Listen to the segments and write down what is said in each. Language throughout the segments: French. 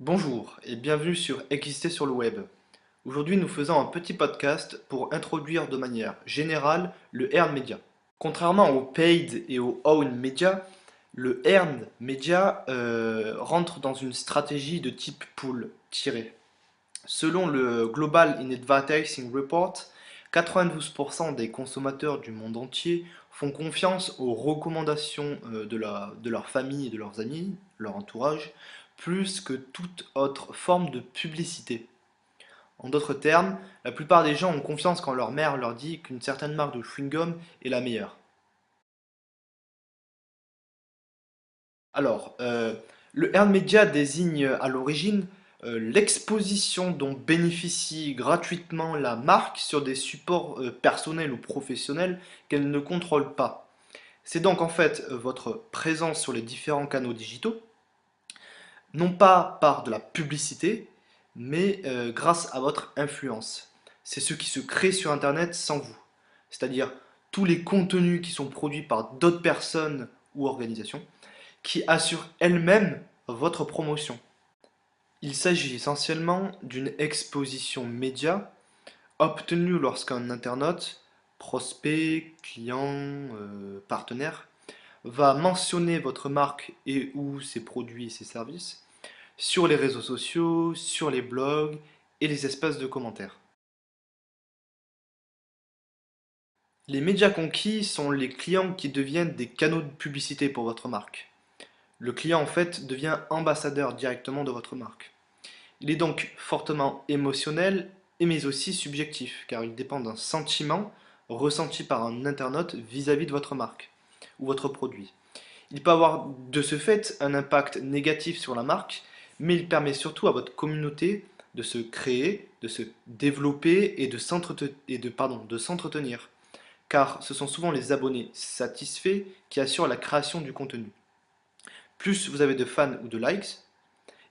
Bonjour et bienvenue sur Exister sur le web. Aujourd'hui, nous faisons un petit podcast pour introduire de manière générale le earned media. Contrairement au paid et au owned media, le earned media rentre dans une stratégie de type pool tiré. Selon le Global in Advertising Report, 92% des consommateurs du monde entier font confiance aux recommandations de leur famille et de leurs amis, leur entourage, plus que toute autre forme de publicité. En d'autres termes, la plupart des gens ont confiance quand leur mère leur dit qu'une certaine marque de chewing-gum est la meilleure. Alors, le earned media désigne à l'origine l'exposition dont bénéficie gratuitement la marque sur des supports personnels ou professionnels qu'elle ne contrôle pas. C'est donc en fait votre présence sur les différents canaux digitaux, non pas par de la publicité, mais grâce à votre influence. C'est ce qui se crée sur Internet sans vous. C'est-à-dire tous les contenus qui sont produits par d'autres personnes ou organisations qui assurent elles-mêmes votre promotion. Il s'agit essentiellement d'une exposition média obtenue lorsqu'un internaute, prospect, client, partenaire, va mentionner votre marque et ou ses produits et ses services sur les réseaux sociaux, sur les blogs et les espaces de commentaires. Les médias conquis sont les clients qui deviennent des canaux de publicité pour votre marque. Le client en fait devient ambassadeur directement de votre marque. Il est donc fortement émotionnel et mais aussi subjectif, car il dépend d'un sentiment ressenti par un internaute vis-à-vis de votre marque ou votre produit. Il peut avoir de ce fait un impact négatif sur la marque, mais il permet surtout à votre communauté de se créer, de se développer et de s'entretenir, car ce sont souvent les abonnés satisfaits qui assurent la création du contenu. Plus vous avez de fans ou de likes,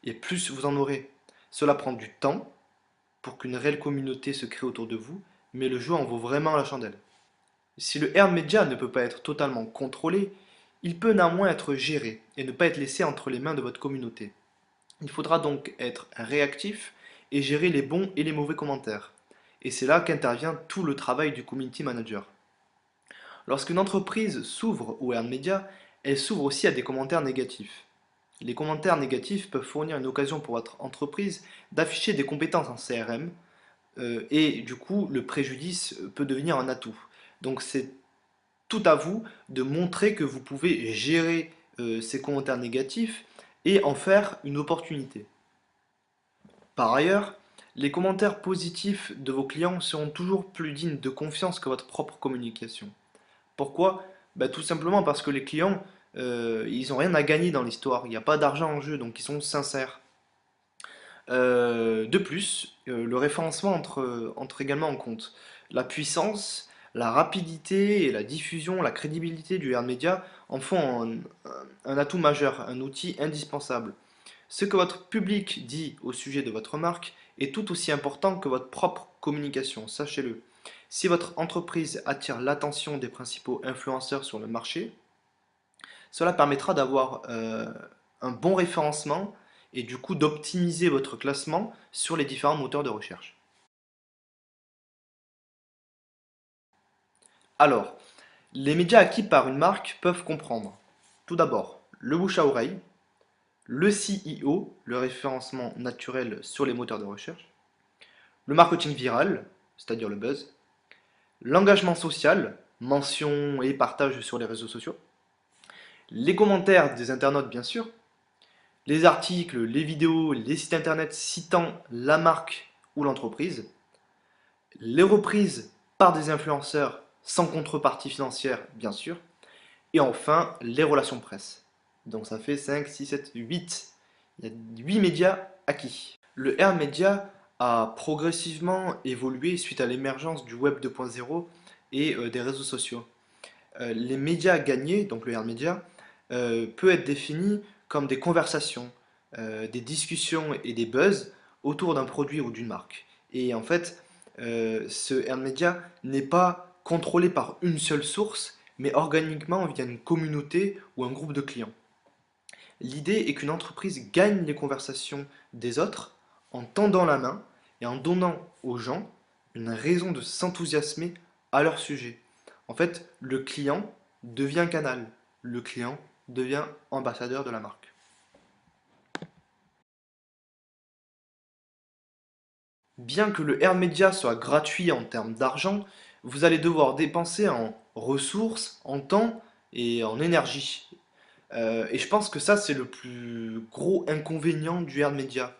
et plus vous en aurez. Cela prend du temps pour qu'une réelle communauté se crée autour de vous, mais le jeu en vaut vraiment la chandelle. Si le earned media ne peut pas être totalement contrôlé, il peut néanmoins être géré et ne pas être laissé entre les mains de votre communauté. Il faudra donc être réactif et gérer les bons et les mauvais commentaires. Et c'est là qu'intervient tout le travail du community manager. Lorsqu'une entreprise s'ouvre au earned media, elle s'ouvre aussi à des commentaires négatifs. Les commentaires négatifs peuvent fournir une occasion pour votre entreprise d'afficher des compétences en CRM, et du coup le préjudice peut devenir un atout. Donc c'est tout à vous de montrer que vous pouvez gérer ces commentaires négatifs et en faire une opportunité. Par ailleurs, les commentaires positifs de vos clients seront toujours plus dignes de confiance que votre propre communication. Pourquoi? Bah, tout simplement parce que les clients, ils n'ont rien à gagner dans l'histoire, il n'y a pas d'argent en jeu, donc ils sont sincères. De plus, le référencement entre également en compte. La puissance, la rapidité et la diffusion, la crédibilité du earned media en font un atout majeur, un outil indispensable. Ce que votre public dit au sujet de votre marque est tout aussi important que votre propre communication, sachez-le. Si votre entreprise attire l'attention des principaux influenceurs sur le marché, cela permettra d'avoir un bon référencement et du coup d'optimiser votre classement sur les différents moteurs de recherche. Alors, les médias acquis par une marque peuvent comprendre tout d'abord le bouche à oreille, le SEO, le référencement naturel sur les moteurs de recherche, le marketing viral, c'est-à-dire le buzz, l'engagement social, mention et partage sur les réseaux sociaux, les commentaires des internautes bien sûr, les articles, les vidéos, les sites internet citant la marque ou l'entreprise, les reprises par des influenceurs sans contrepartie financière, bien sûr, et enfin les relations presse. Donc ça fait 5, 6, 7, 8. Il y a 8 médias acquis. Le earned media a progressivement évolué suite à l'émergence du web 2.0 et des réseaux sociaux. Les médias gagnés, donc le earned media, peut être défini comme des conversations, des discussions et des buzz autour d'un produit ou d'une marque. Et en fait, ce earned media n'est pas contrôlé par une seule source, mais organiquement via une communauté ou un groupe de clients. L'idée est qu'une entreprise gagne les conversations des autres en tendant la main et en donnant aux gens une raison de s'enthousiasmer à leur sujet. En fait, le client devient canal, le client devient ambassadeur de la marque. Bien que le Air Media soit gratuit en termes d'argent, vous allez devoir dépenser en ressources, en temps et en énergie. Et je pense que ça, c'est le plus gros inconvénient du Air Media.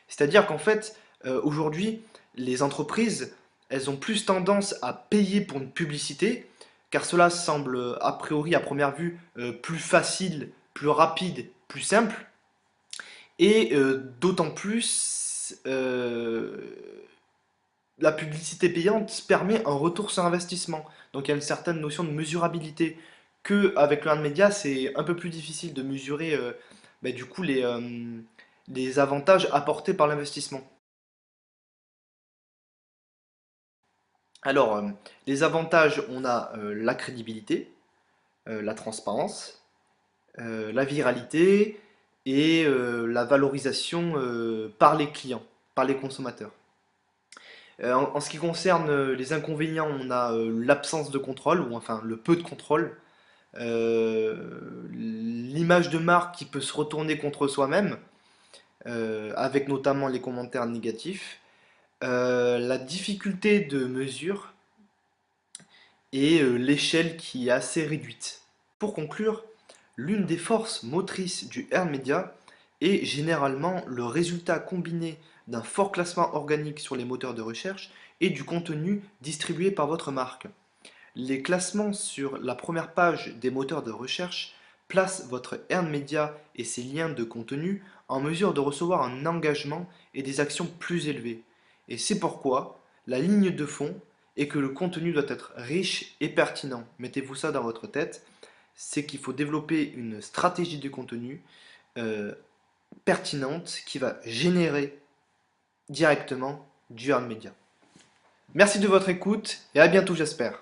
C'est-à-dire qu'en fait, aujourd'hui, les entreprises, elles ont plus tendance à payer pour une publicité, car cela semble, a priori, à première vue, plus facile, plus rapide, plus simple, et d'autant plus, la publicité payante permet un retour sur investissement. Donc il y a une certaine notion de mesurabilité que avec le earned media, c'est un peu plus difficile de mesurer du coup les avantages apportés par l'investissement. Alors, les avantages, on a la crédibilité, la transparence, la viralité et la valorisation par les clients, par les consommateurs. En ce qui concerne les inconvénients, on a l'absence de contrôle, ou enfin le peu de contrôle, l'image de marque qui peut se retourner contre soi-même, avec notamment les commentaires négatifs, la difficulté de mesure et l'échelle qui est assez réduite. Pour conclure, l'une des forces motrices du earned media est généralement le résultat combiné d'un fort classement organique sur les moteurs de recherche et du contenu distribué par votre marque. Les classements sur la première page des moteurs de recherche placent votre earned media et ses liens de contenu en mesure de recevoir un engagement et des actions plus élevées. Et c'est pourquoi la ligne de fond est que le contenu doit être riche et pertinent. Mettez-vous ça dans votre tête, c'est qu'il faut développer une stratégie de contenu euh, pertinente qui va générer directement du earned media. Merci de votre écoute et à bientôt j'espère.